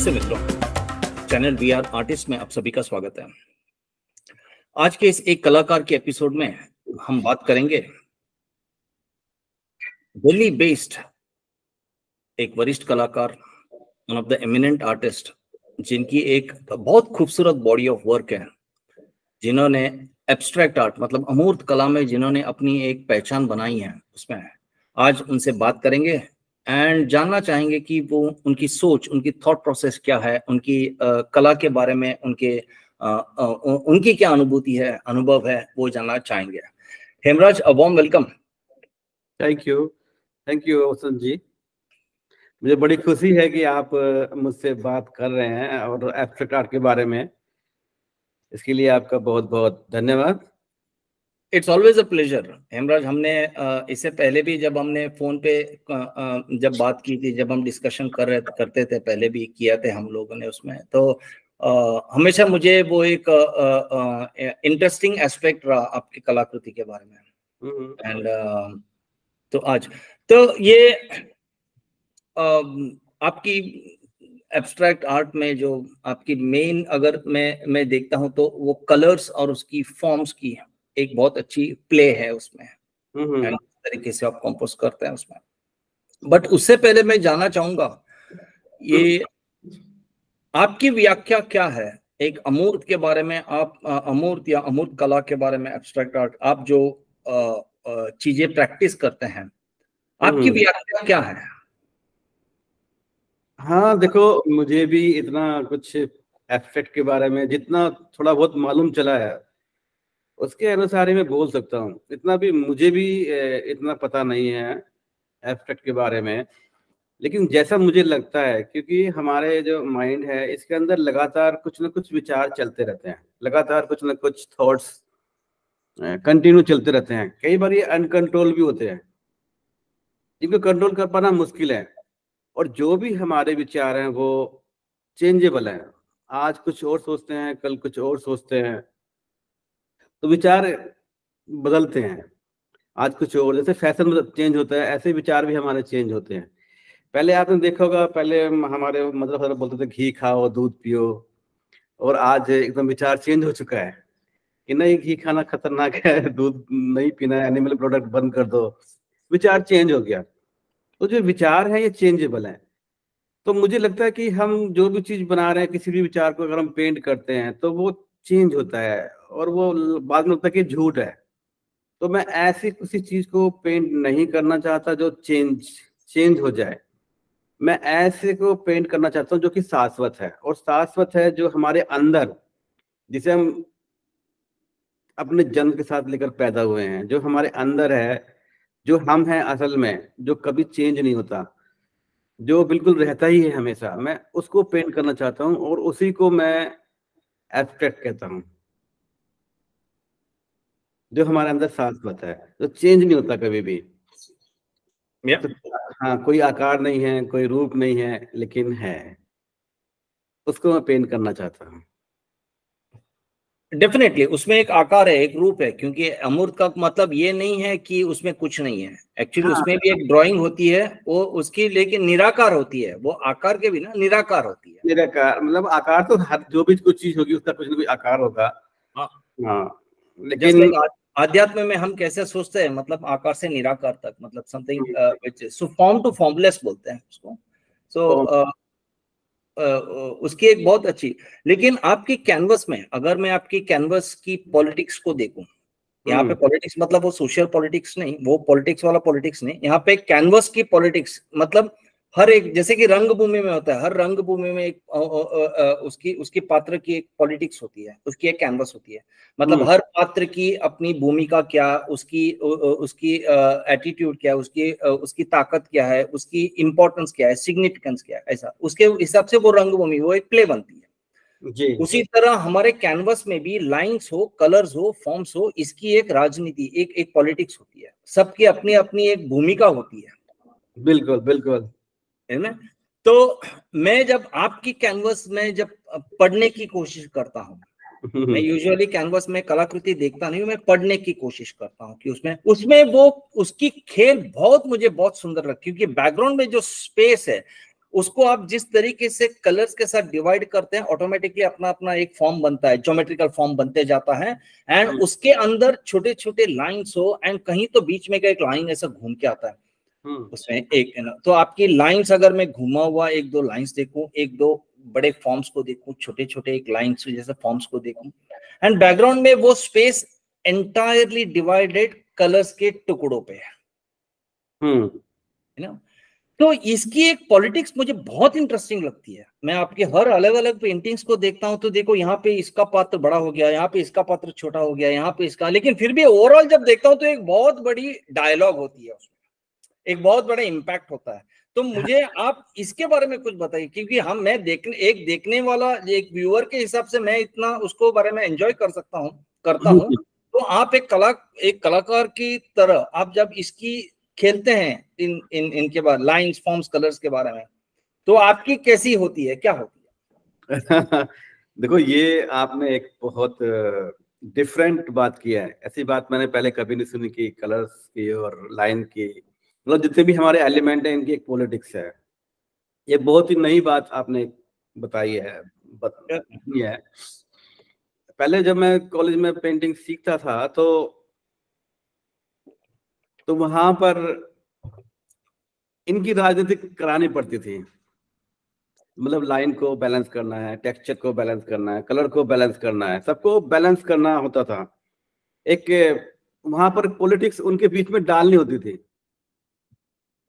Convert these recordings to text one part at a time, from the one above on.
नमस्ते मित्रों, channel we are artist में आप सभी का स्वागत है। आज के इस एक कलाकार के एपिसोड में हम बात करेंगे दिल्ली बेस्ड एक वरिष्ठ कलाकार, one of the eminent artist, जिनकी एक बहुत खूबसूरत बॉडी ऑफ वर्क है, जिन्होंने एब्स्ट्रैक्ट आर्ट मतलब अमूर्त कला में जिन्होंने अपनी एक पहचान बनाई है, उसमें आज उनसे बात करेंगे एंड जानना चाहेंगे कि वो उनकी सोच, उनकी थॉट प्रोसेस क्या है, उनकी कला के बारे में उनकी क्या अनुभूति है, अनुभव है, वो जानना चाहेंगे। Hemraj, a warm welcome. Thank you Vasant ji. मुझे बड़ी खुशी है कि आप मुझसे बात कर रहे हैं और एब्स्ट्रैक्ट आर्ट के बारे में। इसके लिए आपका बहुत बहुत धन्यवाद। It's always a pleasure Hemraj. हमने इससे पहले भी जब हमने फोन पे जब बात की थी, जब हम डिस्कशन करते थे, पहले भी किया थे हम लोगों ने उसमें, तो हमेशा मुझे वो एक इंटरेस्टिंग एस्पेक्ट रहा आपकी कलाकृति के बारे में। एंड तो आज तो ये आपकी एब्स्ट्रैक्ट आर्ट में जो आपकी मेन, अगर मैं देखता हूं तो वो कलर्स और उसकी फॉर्म्स की एक बहुत अच्छी प्ले है उसमें, एंड तरीके से आप कंपोज करते हैं उसमें। बट उससे पहले मैं जानना चाहूंगा, ये आपकी व्याख्या क्या है एक अमूर्त के बारे में? आप अमूर्त या अमूर्त कला के बारे में, एब्स्ट्रैक्ट आर्ट, आप जो चीजें प्रैक्टिस करते हैं, आपकी व्याख्या क्या है? हाँ देखो, मुझे भी इतना कुछ एब्स्ट्रैक्ट के बारे में जितना थोड़ा बहुत मालूम चला है उसके अनुसार ही मैं बोल सकता हूँ। इतना भी मुझे भी इतना पता नहीं है एब्स्ट्रैक्ट के बारे में, लेकिन जैसा मुझे लगता है, क्योंकि हमारे जो माइंड है इसके अंदर लगातार कुछ ना कुछ विचार चलते रहते हैं, लगातार कुछ ना कुछ थॉट्स कंटिन्यू चलते रहते हैं। कई बार ये अनकंट्रोल भी होते हैं, जिनको कंट्रोल कर पाना मुश्किल है। और जो भी हमारे विचार हैं वो चेंजेबल हैं। आज कुछ और सोचते हैं, कल कुछ और सोचते हैं, तो विचार बदलते हैं। आज कुछ और, जैसे फैशन चेंज होता है ऐसे विचार भी हमारे चेंज होते हैं। पहले आपने देखा होगा, पहले हमारे मतलब फादर बोलते थे घी खाओ, दूध पियो, और आज एकदम विचार चेंज हो चुका है कि नहीं, घी खाना खतरनाक है, दूध नहीं पीना है, एनिमल प्रोडक्ट बंद कर दो। विचार चेंज हो गया। तो जो विचार है ये चेंजेबल है। तो मुझे लगता है कि हम जो भी चीज बना रहे हैं, किसी भी विचार को अगर हम पेंट करते हैं तो वो चेंज होता है, और वो बाद में लगता है कि झूठ है। तो मैं ऐसी किसी चीज को पेंट नहीं करना चाहता जो चेंज हो जाए। मैं ऐसे को पेंट करना चाहता हूँ जो कि शाश्वत है, और शाश्वत है जो हमारे अंदर, जिसे हम अपने जन्म के साथ लेकर पैदा हुए हैं, जो हमारे अंदर है, जो हम हैं असल में, जो कभी चेंज नहीं होता, जो बिल्कुल रहता ही है हमेशा। मैं उसको पेंट करना चाहता हूँ, और उसी को मैं एब्स्ट्रैक्ट कहता हूँ, जो हमारे अंदर शाश्वत है, जो चेंज नहीं होता कभी भी। तो हाँ, कोई आकार नहीं है, कोई रूप नहीं है, लेकिन है, उसको मैं पेंट करना चाहता हूँ। डेफिनेटली उसमें एक आकार है, एक रूप है, क्योंकि अमूर्त का मतलब ये नहीं है कि उसमें कुछ नहीं है। एक्चुअली हाँ, उसमें भी एक ड्राइंग होती है वो उसकी, लेकिन निराकार होती है, वो आकार के बिना निराकार होती है। निराकार मतलब आकार तो हर जो भी कुछ चीज होगी उसका कुछ ना कुछ आकार होगा। हाँ, हाँ, जस्ट लेकिन लाइक अध्यात्म में हम कैसे सोचते हैं, मतलब आकार से निराकार तक, मतलब something which so form to formless बोलते हैं उसको। सो उसकी एक बहुत अच्छी, लेकिन आपकी कैनवस में, अगर मैं आपकी कैनवस की पॉलिटिक्स को देखूं, यहाँ पे पॉलिटिक्स मतलब वो सोशल पॉलिटिक्स नहीं, वो पॉलिटिक्स वाला पॉलिटिक्स नहीं, यहाँ पे कैनवस की पॉलिटिक्स मतलब हर एक, जैसे कि रंगभूमि में होता है, हर रंगभूमि में एक उसकी पात्र की एक पॉलिटिक्स होती है, उसकी एक कैनवस होती है। मतलब हर पात्र की अपनी भूमिका क्या, उसकी एटीट्यूड क्या है, उसकी ताकत क्या है, उसकी इंपॉर्टेंस क्या है, सिग्निफिकेंस क्या है, ऐसा उसके हिसाब से वो रंगभूमि, वो एक प्ले बनती है। जी, उसी तरह हमारे कैनवस में भी लाइंस हो, कलर्स हो, फॉर्म्स हो, इसकी एक राजनीति, एक पॉलिटिक्स होती है। सबकी अपनी अपनी एक भूमिका होती है, बिल्कुल बिल्कुल। है ना? तो मैं जब आपकी कैनवस में जब पढ़ने की कोशिश करता हूँ, मैं यूजुअली कैनवस में कलाकृति देखता नहीं हूँ, मैं पढ़ने की कोशिश करता हूँ कि उसमें वो उसकी खेल बहुत मुझे बहुत सुंदर लगती है, क्योंकि बैकग्राउंड में जो स्पेस है उसको आप जिस तरीके से कलर्स के साथ डिवाइड करते हैं, ऑटोमेटिकली अपना अपना एक फॉर्म बनता है, ज्योमेट्रिकल फॉर्म बनते जाता है, एंड उसके अंदर छोटे छोटे लाइंस हो, एंड कहीं तो बीच में का एक लाइन ऐसा घूम के आता है उसमें एक है ना। तो आपकी लाइंस अगर मैं घुमा हुआ एक दो लाइंस देखूं, एक दो बड़े फॉर्म्स को देखूं, छोटे छोटे एक लाइंस जैसे फॉर्म्स को देखूं, एंड बैकग्राउंड में वो स्पेस एंटायरली डिवाइडेड कलर्स के टुकड़ों पे है ना। तो इसकी एक पॉलिटिक्स मुझे बहुत इंटरेस्टिंग लगती है। मैं आपके हर अलग अलग पेंटिंग्स को देखता हूं तो देखो यहाँ पे इसका पात्र बड़ा हो गया, यहाँ पे इसका पात्र छोटा हो गया, यहाँ पे इसका, लेकिन फिर भी ओवरऑल जब देखता हूं तो एक बहुत बड़ी डायलॉग होती है उसमें, एक बहुत बड़ा इम्पैक्ट होता है। तो मुझे आप इसके बारे में कुछ बताइए, क्योंकि मैं देखने वाला एक व्यूअर के हिसाब से मैं इतना उसको बारे में एंजॉय करता हूँ। तो आप एक कलाकार की तरह आप जब इसकी खेलते हैं इनके बाद लाइंस, फॉर्म्स, कलर्स के बारे में, तो आपकी कैसी होती है, क्या होती है? देखो, ये आपने एक बहुत डिफरेंट बात किया है। ऐसी बात मैंने पहले कभी नहीं सुनी कि कलर्स की और लाइन की, मतलब जितने भी हमारे एलिमेंट है इनकी एक पॉलिटिक्स है। ये बहुत ही नई बात आपने बताई है, है। पहले जब मैं कॉलेज में पेंटिंग सीखता था तो वहां पर इनकी राजनीति करानी पड़ती थी। मतलब लाइन को बैलेंस करना है, टेक्सचर को बैलेंस करना है, कलर को बैलेंस करना है, सबको बैलेंस करना होता था। एक वहां पर पॉलिटिक्स उनके बीच में डालनी होती थी।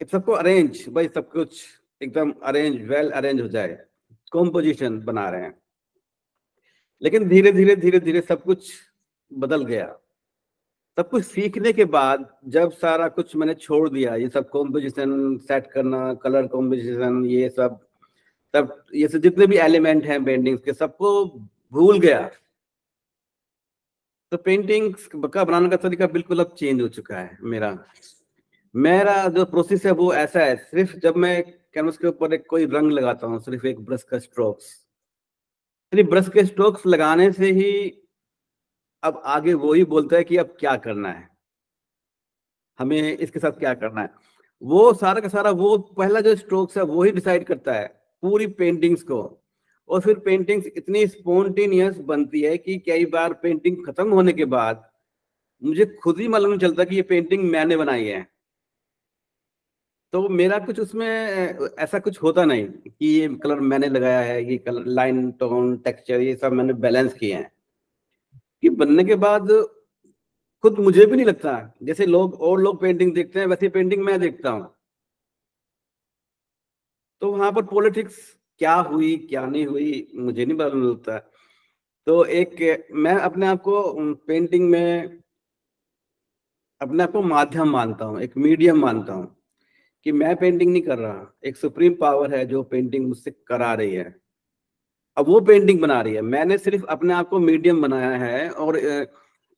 सबको अरेंज, भाई सब कुछ एकदम अरेंज, वेल अरेंज हो जाए, कॉम्पोजिशन बना रहे हैं। लेकिन धीरे धीरे धीरे धीरे सब कुछ बदल गया। सब कुछ सीखने के बाद जब सारा कुछ मैंने छोड़ दिया, ये सब कॉम्पोजिशन सेट करना, कलर कॉम्पोजिशन, ये सब ये सब जितने भी एलिमेंट हैं पेंटिंग्स के, सबको भूल गया। तो पेंटिंग्स का बनाने का तरीका बिल्कुल अब चेंज हो चुका है। मेरा जो प्रोसेस है वो ऐसा है, सिर्फ जब मैं कैनवस के ऊपर कोई रंग लगाता हूँ, सिर्फ एक ब्रश का स्ट्रोक्स, सिर्फ ब्रश के स्ट्रोक्स लगाने से ही अब आगे वो ही बोलता है कि अब क्या करना है, हमें इसके साथ क्या करना है। वो सारा का सारा वो पहला जो स्ट्रोक्स है वो ही डिसाइड करता है पूरी पेंटिंग्स को। और फिर पेंटिंग्स इतनी स्पॉन्टेनियस बनती है कि कई बार पेंटिंग खत्म होने के बाद मुझे खुद ही मालूम नहीं चलता कि ये पेंटिंग मैंने बनाई है। तो मेरा कुछ उसमें ऐसा कुछ होता नहीं कि ये कलर मैंने लगाया है, ये कलर, लाइन, टोन, टेक्सचर, ये सब मैंने बैलेंस किए हैं। कि बनने के बाद खुद मुझे भी नहीं लगता जैसे लोग पेंटिंग देखते हैं वैसे पेंटिंग मैं देखता हूँ। तो वहां पर पॉलिटिक्स क्या हुई क्या नहीं हुई मुझे नहीं मालूम लगता। तो मैं अपने आप को पेंटिंग में अपने आप को माध्यम मानता हूँ, एक मीडियम मानता हूँ कि मैं पेंटिंग नहीं कर रहा, एक सुप्रीम पावर है जो पेंटिंग मुझसे करा रही है। अब वो पेंटिंग बना रही है, मैंने सिर्फ अपने आप को मीडियम बनाया है। और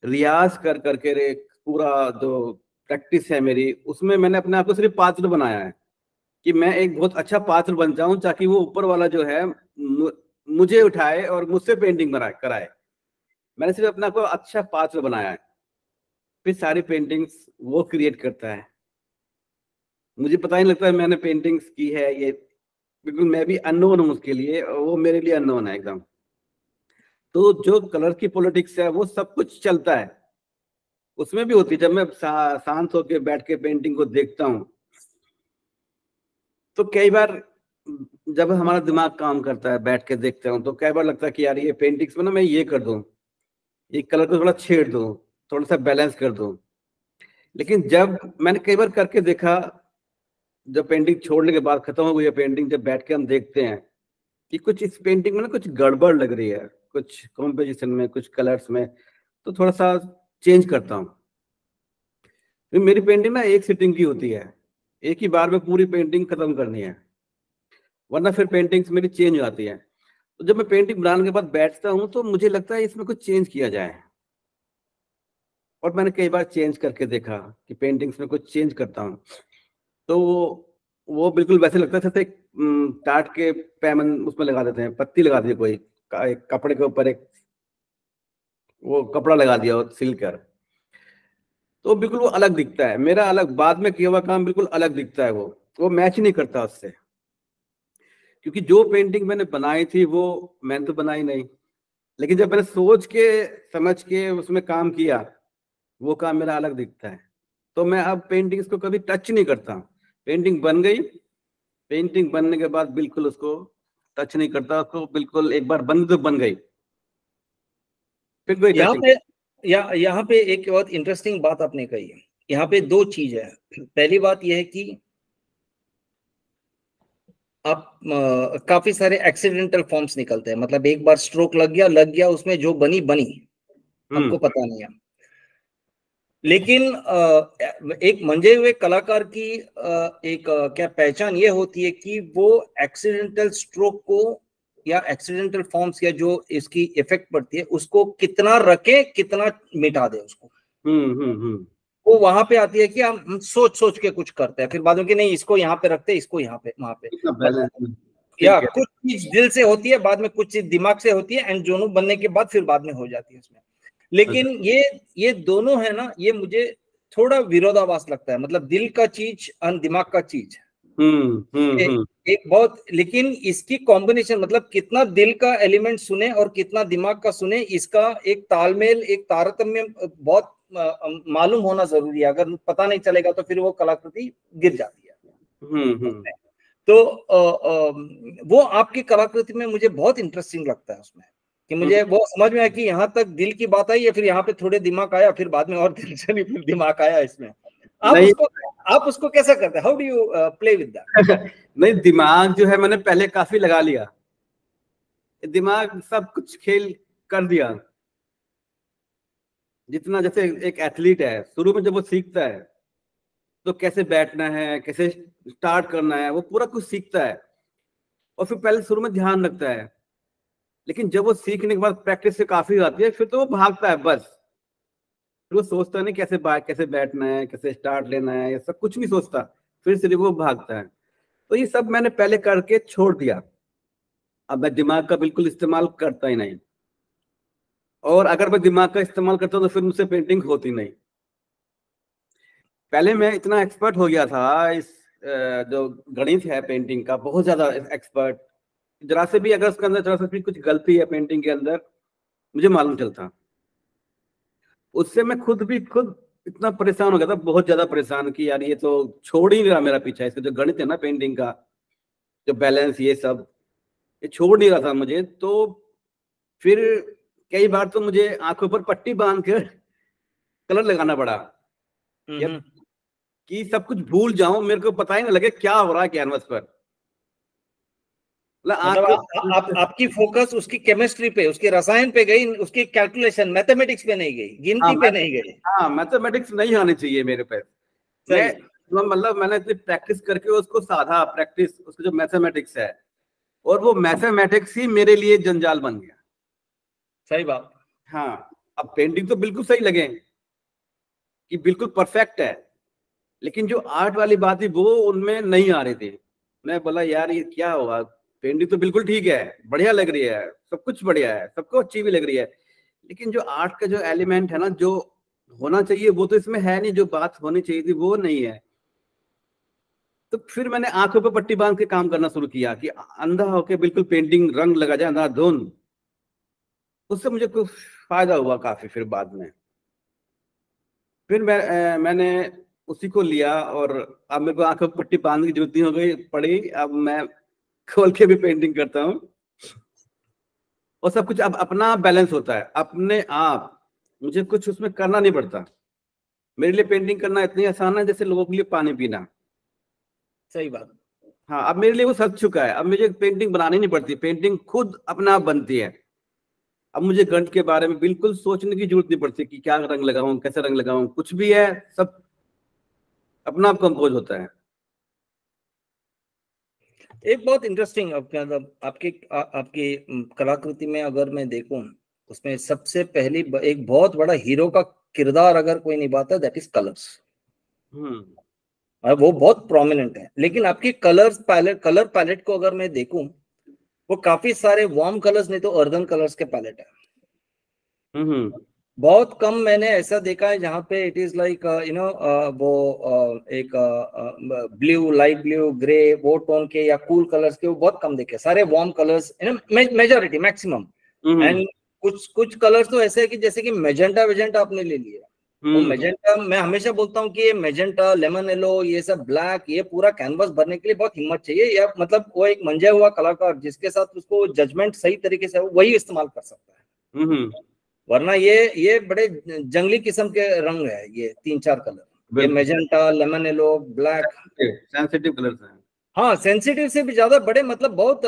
रियाज कर करके पूरा जो प्रैक्टिस है मेरी, उसमें मैंने अपने आप को सिर्फ पात्र बनाया है कि मैं एक बहुत अच्छा पात्र बन जाऊं, ताकि वो ऊपर वाला जो है मुझे उठाए और मुझसे पेंटिंग कराए। मैंने सिर्फ अपने आप को अच्छा पात्र बनाया है, फिर सारी पेंटिंग्स वो क्रिएट करता है। मुझे पता ही नहीं लगता है मैंने पेंटिंग्स की है, ये बिल्कुल मैं भी अननोन हूँ उसके लिए, वो मेरे लिए अननोन है एकदम। तो जो कलर की पॉलिटिक्स है वो सब कुछ चलता है, उसमें भी होती है। जब मैं शांत होकर बैठ के पेंटिंग को देखता हूँ तो कई बार जब हमारा दिमाग काम करता है, बैठ के देखते हूँ, तो कई बार लगता है कि यार ये पेंटिंग्स में ना मैं ये कर दूं, ये कलर को थोड़ा छेड़ दूं, थोड़ा सा बैलेंस कर दूं। लेकिन जब मैंने कई बार करके देखा, जब पेंटिंग छोड़ने के बाद खत्म हो गई है पेंटिंग, जब बैठ के हम देखते हैं कि कुछ इस पेंटिंग में ना कुछ गड़बड़ लग रही है, कुछ कॉम्पोजिशन में, कुछ कलर्स में, तो थोड़ा सा चेंज करता हूँ। तो मेरी पेंटिंग ना एक सिटिंग की होती है, एक ही बार में पूरी पेंटिंग खत्म करनी है, वरना फिर पेंटिंग्स मेरी चेंज हो जाती है। तो जब मैं पेंटिंग बनाने के बाद बैठता हूँ तो मुझे लगता है इसमें कुछ चेंज किया जाए। और मैंने कई बार चेंज करके देखा कि पेंटिंग्स में कुछ चेंज करता हूँ तो वो बिल्कुल वैसे लगता है जैसे टाट के पैमन उसमें लगा देते हैं, पत्ती लगा दी कोई एक कपड़े के ऊपर, एक वो कपड़ा लगा दिया और सिल कर, तो बिल्कुल वो अलग दिखता है। मेरा अलग बाद में किया हुआ काम बिल्कुल अलग दिखता है, वो मैच नहीं करता उससे। क्योंकि जो पेंटिंग मैंने बनाई थी वो मैंने तो बनाई नहीं, लेकिन जब मैंने सोच के समझ के उसमें काम किया वो काम मेरा अलग दिखता है। तो मैं अब पेंटिंग्स को कभी टच नहीं करता। पेंटिंग बन गई, पेंटिंग बनने के बाद बिल्कुल उसको टच नहीं करता, उसको बिल्कुल एक बार बन तो बन गई, फिर कोई यहाँ टचिंग। पे यहाँ पे एक बहुत इंटरेस्टिंग बात आपने कही है। यहाँ पे दो चीज है। पहली बात यह है कि आप काफी सारे एक्सीडेंटल फॉर्म्स निकलते हैं, मतलब एक बार स्ट्रोक लग गया उसमें, जो बनी बनी, हमको पता नहीं है। लेकिन एक मंजे हुए कलाकार की एक क्या पहचान ये होती है कि वो एक्सीडेंटल स्ट्रोक को या एक्सीडेंटल फॉर्म्स या जो इसकी इफेक्ट पड़ती है उसको कितना रखे, कितना मिटा दे उसको। वो वहां पे आती है कि हम सोच सोच के कुछ करते हैं, फिर बाद में कि नहीं इसको यहाँ पे रखते, इसको यहाँ पे, वहां पे, या कुछ चीज दिल से होती है, बाद में कुछ चीज दिमाग से होती है, एंड दोनों बनने के बाद फिर बाद में हो जाती है उसमें। लेकिन ये दोनों है ना, ये मुझे थोड़ा विरोधाभास लगता है, मतलब दिल का चीज और दिमाग का चीज एक बहुत, लेकिन इसकी कॉम्बिनेशन, मतलब कितना दिल का एलिमेंट सुने और कितना दिमाग का सुने, इसका एक तालमेल, एक तारतम्य बहुत मालूम होना जरूरी है। अगर पता नहीं चलेगा तो फिर वो कलाकृति गिर जाती है। तो वो आपकी कलाकृति में मुझे बहुत इंटरेस्टिंग लगता है उसमें, कि मुझे वो समझ में आया कि यहाँ तक दिल की बात आई है, फिर यहाँ पे थोड़े दिमाग आया, फिर बाद में और दिल चली, फिर दिमाग आया इसमें। आप उसको कैसा करते हैं? How do you play with that? नहीं, दिमाग जो है मैंने पहले काफी लगा लिया, दिमाग सब कुछ खेल कर दिया जितना। जैसे एक एथलीट है, शुरू में जब वो सीखता है तो कैसे बैठना है, कैसे स्टार्ट करना है, वो पूरा कुछ सीखता है और फिर पहले शुरू में ध्यान रखता है। लेकिन जब वो सीखने के बाद प्रैक्टिस से काफी आती है, फिर तो वो भागता है बस। फिर वो सोचता नहीं कैसे बैठना है, कैसे स्टार्ट लेना है, ये सब कुछ नहीं सोचता, फिर सिर्फ वो भागता है। तो ये सब मैंने पहले करके छोड़ दिया। अब मैं दिमाग का बिल्कुल इस्तेमाल करता ही नहीं, और अगर मैं दिमाग का इस्तेमाल करता हूँ तो फिर मुझसे पेंटिंग होती नहीं। पहले मैं इतना एक्सपर्ट हो गया था इस जो गणित है पेंटिंग का, बहुत ज्यादा एक्सपर्ट। जरा से भी अगर उसके अंदर जरा से भी कुछ गलती है पेंटिंग के अंदर, मुझे मालूम चलता। उससे मैं खुद इतना परेशान हो गया था, बहुत ज्यादा परेशान, कि यार ये तो छोड़ ही नहीं रहा मेरा पीछा। इसका जो गणित है ना पेंटिंग का, जो बैलेंस, ये सब, ये छोड़ नहीं रहा था मुझे। तो फिर कई बार तो मुझे आंखों पर पट्टी बांध कर कलर लगाना पड़ा, कि सब कुछ भूल जाऊं, मेरे को पता ही ना लगे क्या हो रहा है कैनवस पर। मतलब आपकी फोकस उसकी केमिस्ट्री पे, उसके रसायन पे गई, उसकी कैलकुलेशन, मैथमेटिक्स पे नहीं गई, गिनती पे नहीं गई। हाँ, मैथमेटिक्स नहीं आनी चाहिए मेरे पे। मैं मतलब मैंने इतनी प्रैक्टिस करके उसको साधा प्रैक्टिस, उसको जो मैथमेटिक्स है, और वो मैथमेटिक्स ही मेरे लिए जंजाल बन गया। सही बात। हाँ, अब पेंटिंग तो बिल्कुल सही लगे कि बिल्कुल परफेक्ट है, लेकिन जो आर्ट वाली बात थी वो उनमें नहीं आ रही थी। मैं बोला यार ये क्या हुआ, पेंटिंग तो बिल्कुल ठीक है, बढ़िया लग रही है, सब कुछ बढ़िया है, सबको अच्छी भी लग रही है, लेकिन जो आर्ट का जो एलिमेंट है ना, जो होना चाहिए वो तो इसमें है नहीं, जो बात होनी चाहिए थी वो नहीं है। तो फिर मैंने आंखों पर पट्टी बांध के काम करना शुरू किया, कि अंधा होके बिल्कुल पेंटिंग रंग लगा जाए अंधाधुंध। उससे मुझे कुछ फायदा हुआ काफी। फिर बाद में फिर मैंने उसी को लिया, और अब मेरे को आंखों पर पट्टी बांधने की जरूरत नहीं हो गई पड़ी। अब मैं खोल के भी पेंटिंग करता हूँ, और सब कुछ अब अपना बैलेंस होता है अपने आप। मुझे कुछ उसमें करना नहीं पड़ता। मेरे लिए पेंटिंग करना इतनी आसान है जैसे लोगों के लिए पानी पीना। सही बात। हाँ, अब मेरे लिए वो सच चुका है। अब मुझे पेंटिंग बनानी नहीं पड़ती, पेंटिंग खुद अपना आप बनती है। अब मुझे गणित के बारे में बिल्कुल सोचने की जरूरत नहीं पड़ती कि क्या रंग लगाऊं, कैसे रंग लगाऊं, कुछ भी है, सब अपना आप कंपोज होता है। एक बहुत इंटरेस्टिंग आपकी कलाकृति में अगर मैं देखूं, उसमें सबसे पहली एक बहुत बड़ा हीरो का किरदार अगर कोई निभाता है, दैट इज कलर्स। और वो बहुत प्रोमिनेंट है। लेकिन आपकी कलर पैलेट को अगर मैं देखूं, वो काफी सारे वार्म कलर्स नहीं तो अर्दन कलर्स के पैलेट है। बहुत कम मैंने ऐसा देखा है जहाँ पे इट इज लाइक वो एक ब्लू, लाइट ब्लू, ग्रे, वो टोन के या कूल कलर्स के, वो बहुत कम देखे। सारे warm colours majority, maximum. And कुछ कुछ कलर्स तो ऐसे है कि जैसे कि मेजेंटा वेजेंटा आपने ले लिया, वो मेजेंटा, मैं हमेशा बोलता हूँ कि ये मेजेंटा, लेमन येलो, ये सब ब्लैक, ये पूरा कैनवस भरने के लिए बहुत हिम्मत चाहिए, या मतलब वो एक मंजा हुआ कलाकार जिसके साथ उसको जजमेंट सही तरीके से वही इस्तेमाल कर सकता है। वरना ये बड़े जंगली किस्म के रंग है, ये 3-4 कलर, ये magenta, lemon yellow, black, sensitive colours हैं। हाँ, सेंसिटिव से भी ज्यादा बड़े, मतलब बहुत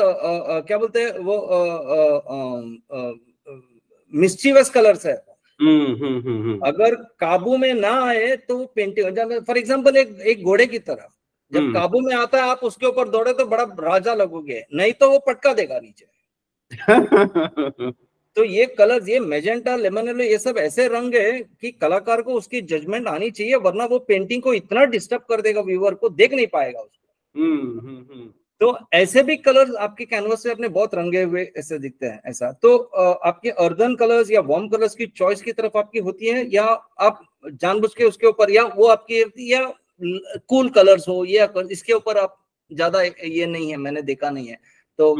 क्या बोलते हैं वो, मिस्चीवस कलर्स है। अगर काबू में ना आए तो वो पेंटिंग, फॉर एग्जांपल एक घोड़े की तरह, जब काबू में आता है आप उसके ऊपर दौड़े तो बड़ा राजा लगोगे, नहीं तो वो पटका देगा नीचे। तो ये कलर्स, ये मेजेंटा, लेमन येलो, ये सब ऐसे रंग है कि कलाकार को उसकी जजमेंट आनी चाहिए, वरना वो पेंटिंग को इतना डिस्टर्ब कर देगा, व्यूअर को देख नहीं पाएगा उसको। तो ऐसे भी कलर्स आपके कैनवस से अपने बहुत रंगे हुए ऐसे दिखते हैं। ऐसा तो आपके अर्दन कलर्स या वार्म कलर्स की चॉइस की तरफ आपकी होती है, या आप जानबूझ के उसके ऊपर, या वो आपकी, या कूल कलर्स हो, या इसके ऊपर आप ज्यादा ये नहीं है, मैंने देखा नहीं है। तो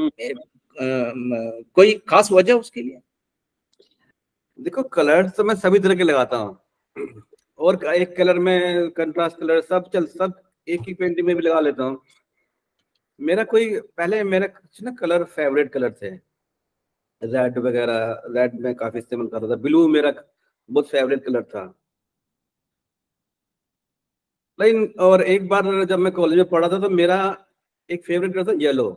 कोई खास वजह उसके लिए? देखो, कलर्स तो मैं सभी तरह के लगाता हूँ, और एक कलर में कंट्रास्ट कलर सब एक ही पेंटिंग में भी लगा लेता हूँ। मेरा पहले मेरा कुछ ना कलर फेवरेट कलर थे, रेड वगैरह, रेड में काफी इस्तेमाल करता था, ब्लू मेरा बहुत फेवरेट कलर था। लेकिन और एक बार जब मैं कॉलेज में पढ़ा था तो मेरा एक फेवरेट कलर था येलो।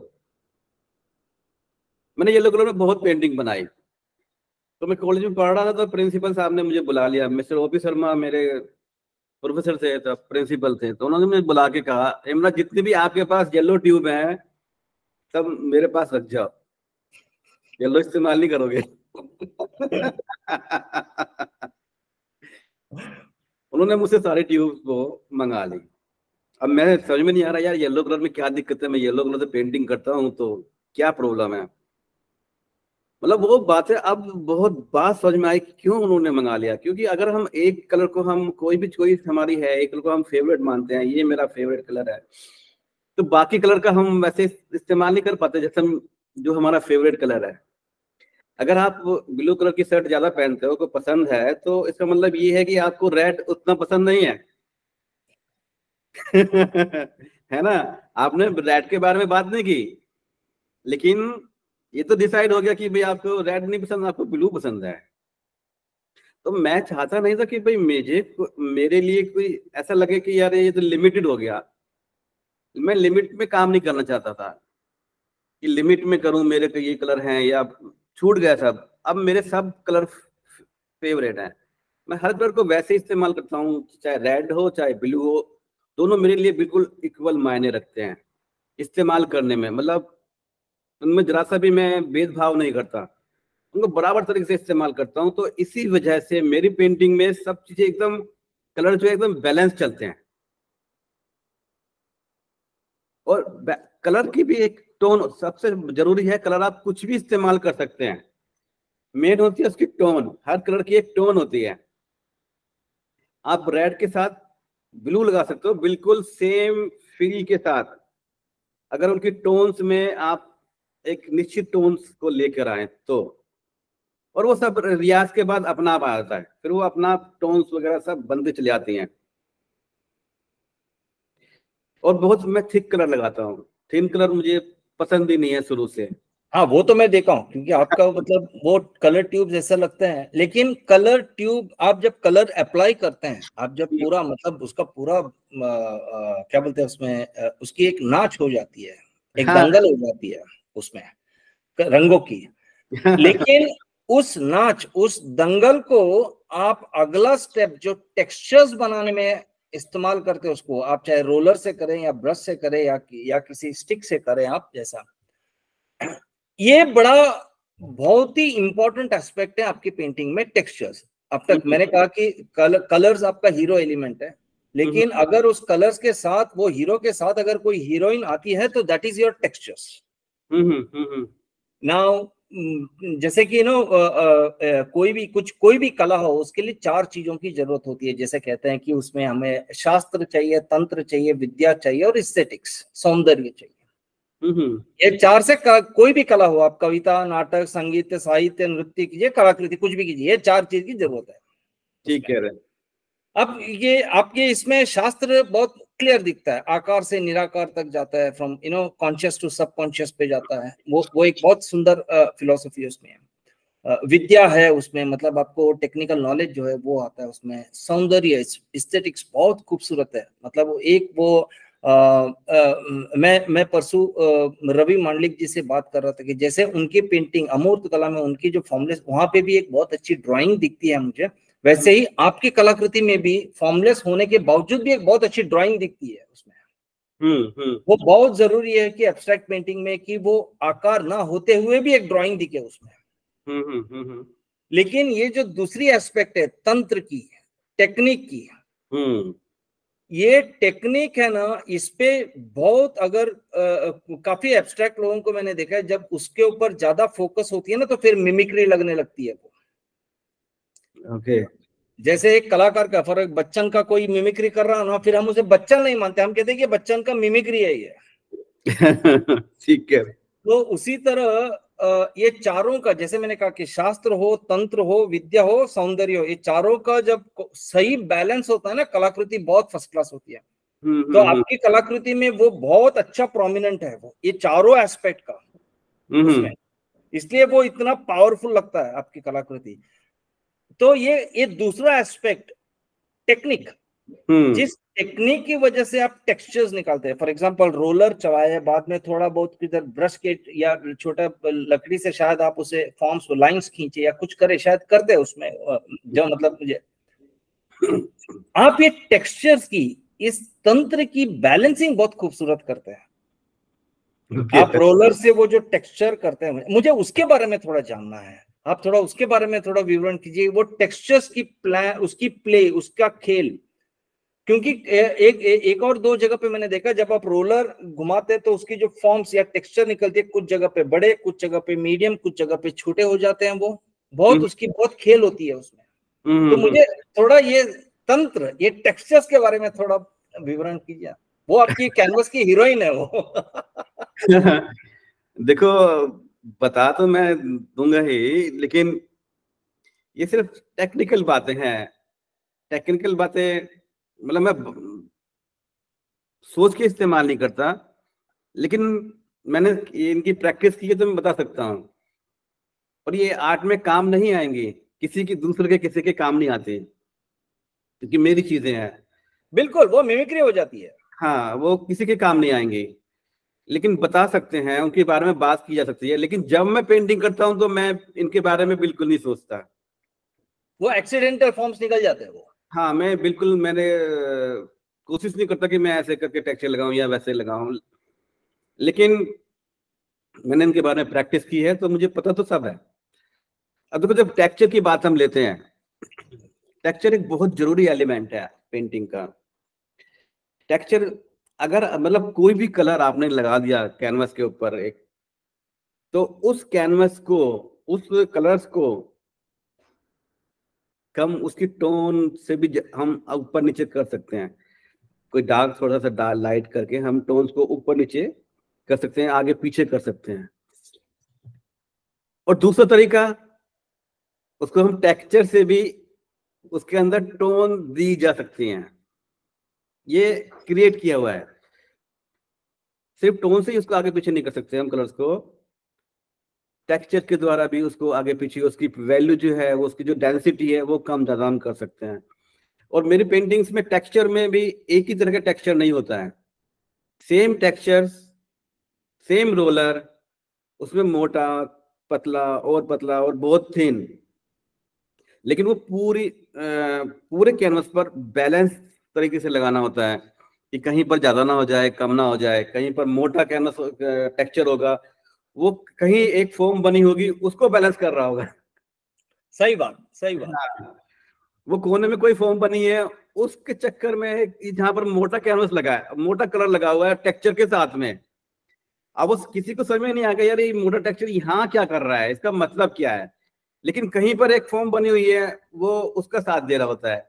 मैंने येलो कलर में बहुत पेंटिंग बनाई। तो मैं कॉलेज में पढ़ रहा था तो प्रिंसिपल साहब ने मुझे बुला लिया, मिस्टर ओपी शर्मा मेरे प्रोफेसर थे, तो प्रिंसिपल थे, तो उन्होंने मुझे बुला के कहा, इमरान जितने भी आपके पास येलो ट्यूब हैं सब मेरे पास रख जाओ, येलो इस्तेमाल नहीं करोगे। उन्होंने मुझसे सारी ट्यूब को मंगा ली। अब मैं समझ में नहीं आ रहा यार येलो कलर में क्या दिक्कत है, मैं येलो कलर से पेंटिंग करता हूँ तो क्या प्रॉब्लम है। मतलब वो बात है, अब बहुत बात समझ में आई क्यों उन्होंने मंगा लिया। क्योंकि अगर हम एक कलर को, हम कोई भी चॉइस हमारी है, एक कलर को हम फेवरेट मानते हैं, ये मेरा फेवरेट कलर है, तो बाकी कलर का हम वैसे इस्तेमाल नहीं कर पाते जैसे जो हमारा फेवरेट कलर है। अगर आप ब्लू कलर की शर्ट ज्यादा पहनते हो, को पसंद है, तो इसका मतलब ये है कि आपको रेड उतना पसंद नहीं है। है ना, आपने रेड के बारे में बात नहीं की, लेकिन ये तो डिसाइड हो गया कि भाई आपको रेड नहीं पसंद, आपको ब्लू पसंद है। तो मैं चाहता नहीं था कि भाई मेरे लिए कोई ऐसा लगे कि यार ये तो लिमिटेड हो गया। मैं लिमिट में काम नहीं करना चाहता था कि लिमिट में करूं, मेरे को ये कलर हैं या छूट गया सब। अब मेरे सब कलर फेवरेट हैं, मैं हर कलर को वैसे इस्तेमाल करता हूँ, चाहे रेड हो चाहे ब्लू हो, दोनों मेरे लिए बिल्कुल इक्वल मायने रखते हैं इस्तेमाल करने में। मतलब उनमें जरा सा भी मैं भेदभाव नहीं करता, उनको बराबर तरीके से इस्तेमाल करता हूँ। तो इसी वजह से मेरी पेंटिंग में सब चीजें एकदम, कलर जो एकदम बैलेंस चलते हैं। और कलर की भी एक टोन सबसे जरूरी है, कलर आप कुछ भी इस्तेमाल कर सकते हैं, मेन होती है उसकी टोन। हर कलर की एक टोन होती है। आप रेड के साथ ब्लू लगा सकते हो बिल्कुल सेम फील के साथ, अगर उनकी टोन्स में आप एक निश्चित टोन्स को लेकर आए तो। और वो सब रियाज के बाद अपना आप आ जाता है, फिर वो अपना टोन्स वगैरह सब बनते चले जाती हैं। और बहुत मैं थिक कलर लगाता हूँ, थिन कलर मुझे पसंद ही नहीं है शुरू से। हाँ, वो तो मैं देखा हूँ, क्योंकि आपका मतलब वो कलर ट्यूब ऐसा लगता है, लेकिन कलर ट्यूब आप जब कलर अप्लाई करते हैं, आप जब पूरा मतलब उसका पूरा क्या बोलते हैं उसमें, उसकी एक नाच हो जाती है, एक हाँ। दंगल हो जाती है उसमें रंगों की। लेकिन उस नाच, उस दंगल को आप अगला स्टेप जो टेक्सचर्स बनाने में इस्तेमाल करते हैं, उसको आप चाहे रोलर से करें या ब्रश से करें या किसी स्टिक से करें, आप जैसा, ये बड़ा बहुत ही इंपॉर्टेंट एस्पेक्ट है आपकी पेंटिंग में, टेक्सचर्स। अब तक मैंने कहा कि कलर्स आपका हीरो एलिमेंट है, लेकिन अगर उस कलर्स के साथ, वो हीरो के साथ अगर कोई हीरोइन आती है तो that is your textures. Now जैसे कि कोई भी कला हो, उसके लिए 4 चीजों की जरूरत होती है। जैसे कहते हैं कि उसमें हमें शास्त्र चाहिए, तंत्र चाहिए, विद्या चाहिए और एस्थेटिक्स, सौंदर्य चाहिए। ये 4 से कोई भी कला हो, आप कविता, नाटक, संगीत, साहित्य, नृत्य कीजिए, कलाकृति कुछ भी कीजिए, ये 4 चीज की जरूरत है। ठीक कह रहे हैं। अब ये आपके इसमें शास्त्र बहुत क्लियर दिखता है, आकार से निराकार तक जाता है, फ्रॉम कॉन्शियस टू सबकॉन्शियस पे जाता है। वो एक बहुत सुंदर फिलोसफी उसमें है। विद्या है उसमें, मतलब आपको टेक्निकल नॉलेज जो है वो आता है उसमें। सौंदर्य, एस्थेटिक्स बहुत खूबसूरत है। मतलब एक वो मैं परसों रवि मांडलिक जी से बात कर रहा था कि जैसे उनकी पेंटिंग अमूर्त कला में उनकी जो फॉर्मलेस, वहां पे भी एक बहुत अच्छी ड्राइंग दिखती है मुझे, वैसे ही आपकी कलाकृति में भी फॉर्मलेस होने के बावजूद भी एक बहुत अच्छी ड्राइंग दिखती है उसमें। वो बहुत जरूरी है कि एब्स्ट्रैक्ट पेंटिंग में कि वो आकार ना होते हुए भी एक ड्राइंग दिखे उसमें। लेकिन ये जो दूसरी एस्पेक्ट है तंत्र की, टेक्निक की, ये टेक्निक है ना, इस पे बहुत अगर काफी एब्स्ट्रैक्ट लोगों को मैंने देखा है, जब उसके ऊपर ज्यादा फोकस होती है ना तो फिर मिमिक्री लगने लगती है वो। ओके। जैसे एक कलाकार का फर्क, बच्चन का कोई मिमिक्री कर रहा है ना, फिर हम उसे बच्चन नहीं मानते, हम कहते हैं कि बच्चन का मिमिक्री है ये। ठीक है। तो उसी तरह ये चारों का, जैसे मैंने कहा कि शास्त्र हो, तंत्र हो, विद्या हो, सौंदर्य हो, ये चारों का जब सही बैलेंस होता है ना, कलाकृति बहुत फर्स्ट क्लास होती है। तो आपकी कलाकृति में वो बहुत अच्छा प्रोमिनेंट है, वो ये चारों एस्पेक्ट का उसमें, इसलिए वो इतना पावरफुल लगता है आपकी कलाकृति। तो ये दूसरा एस्पेक्ट, टेक्निक, जिस टेक्निक की वजह से आप टेक्सचर्स निकालते हैं। फॉर एग्जांपल रोलर चलाए, बाद में थोड़ा बहुत किधर ब्रश के या छोटा लकड़ी से शायद आप उसे फॉर्म्स, लाइंस खींचे या कुछ करे, शायद करते हैं उसमें जो, मतलब मुझे आप ये टेक्सचर्स की, इस तंत्र की बैलेंसिंग बहुत खूबसूरत करते हैं। आप रोलर से वो जो टेक्सचर करते हैं, मुझे उसके बारे में थोड़ा जानना है। आप थोड़ा उसके बारे में थोड़ा विवरण कीजिए, वो टेक्सचर्स की प्लान, उसकी प्ले, उसका खेल। क्योंकि एक और 2 जगह पे मैंने देखा, जब आप रोलर घुमाते हैं तो उसकी जो फॉर्म्स या टेक्सचर निकलती है, कुछ जगह पे बड़े, कुछ जगह पे मीडियम, कुछ जगह पे छोटे हो जाते हैं। वो बहुत उसकी बहुत खेल होती है उसमें। तो मुझे थोड़ा ये तंत्र, ये टेक्सचर्स के बारे में थोड़ा विवरण कीजिए। वो आपकी कैनवस की हीरोइन है वो। देखो, बता तो मैं दूंगा ही, लेकिन ये सिर्फ टेक्निकल बातें हैं। टेक्निकल बातें मतलब मैं सोच के इस्तेमाल नहीं करता, लेकिन मैंने इनकी प्रैक्टिस की है तो मैं बता सकता हूँ। और ये आर्ट में काम नहीं आएंगी, किसी की दूसरे के किसी के काम नहीं आते, क्योंकि मेरी चीजें हैं। बिल्कुल, वो मिमिक्री हो जाती है। हाँ, वो किसी के काम नहीं आएंगे, लेकिन बता सकते हैं, उनके बारे में बात की जा सकती है। लेकिन जब मैं पेंटिंग करता हूँ तो मैं इनके बारे में बिल्कुल नहीं सोचता। वो एक्सीडेंटल फॉर्म्स निकल जाते हैं वो। हाँ, मैंने कोशिश नहीं करता कि मैं ऐसे करके टेक्सचर लगाऊं या वैसे लगाऊं, लेकिन मैंने इनके बारे में प्रैक्टिस की है तो मुझे पता तो सब है। अब देखो, जब टेक्सचर की बात हम लेते हैं, टेक्सचर एक बहुत जरूरी एलिमेंट है पेंटिंग का। टेक्सचर, अगर मतलब कोई भी कलर आपने लगा दिया कैनवस के ऊपर एक, तो उस कैनवस को, उस कलर्स को कम उसकी टोन से भी हम ऊपर नीचे कर सकते हैं। कोई डार्क, थोड़ा सा डार्क लाइट करके हम टोन्स को ऊपर नीचे कर सकते हैं, आगे पीछे कर सकते हैं। और दूसरा तरीका, उसको हम टेक्सचर से भी उसके अंदर टोन दी जा सकती हैं। ये क्रिएट किया हुआ है, सिर्फ टोन से ही उसको आगे पीछे नहीं कर सकते हम कलर्स को, टेक्सचर के द्वारा भी उसको आगे पीछे, उसकी वैल्यू जो है, वो उसकी जो डेंसिटी है, वो कम ज्यादा हम कर सकते हैं। और मेरी पेंटिंग्स में टेक्सचर में भी एक ही तरह का टेक्सचर नहीं होता है। सेम टेक्सचर, सेम रोलर, उसमें मोटा, पतला और बहुत थिन, लेकिन वो पूरे कैनवस पर बैलेंस तरीके से लगाना होता है कि कहीं पर ज्यादा ना हो जाए, कम ना हो जाए। कहीं पर मोटा कैनवस टेक्सचर होगा, वो कहीं एक फोम बनी होगी, उसको बैलेंस कर रहा होगा। सही बात, सही बात। हाँ, वो कोने में कोई फोम बनी है, उसके चक्कर में जहां पर मोटा कैनवस लगा है, मोटा कलर लगा हुआ है टेक्सचर के साथ में, अब उस किसी को समझ में नहीं आएगा यार ये मोटा टेक्सचर यहाँ क्या कर रहा है, इसका मतलब क्या है, लेकिन कहीं पर एक फॉर्म बनी हुई है वो उसका साथ दे रहा होता है।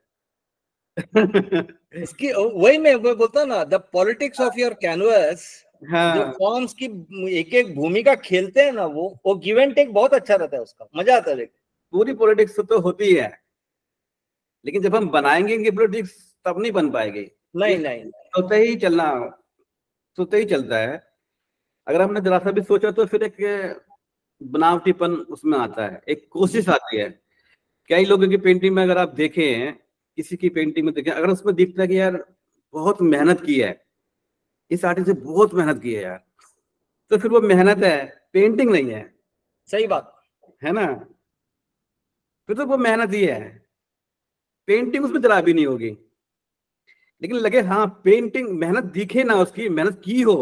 इसकी वही मैं बोलता ना, the politics of your canvas, जो हाँ, फॉर्म्स की एक एक भूमिका खेलते हैं ना, वो गिव एंड टेक बहुत अच्छा रहता है, उसका मजा आता है देखो। पूरी पॉलिटिक्स तो होती है, लेकिन जब हम बनाएंगे इनकी पॉलिटिक्स तब नहीं बन पाएगी। ये नहीं नहीं नहीं। सोते ही चलना, सोते ही चलता है। अगर हमने जरा सा भी सोचा तो फिर एक बनावटीपन उसमें आता है, एक कोशिश आती है। कई लोगों की पेंटिंग में अगर आप देखें, किसी की पेंटिंग में देखें, अगर उसमें दिखता है कि यार बहुत मेहनत की है, इस आर्टिस्ट ने बहुत मेहनत की है यार, तो फिर वो मेहनत है, पेंटिंग नहीं है। सही बात। है ना, फिर तो वो मेहनत ही है, पेंटिंग उसमें जरा भी नहीं होगी। लेकिन लगे हाँ पेंटिंग, मेहनत दिखे ना, उसकी मेहनत की हो,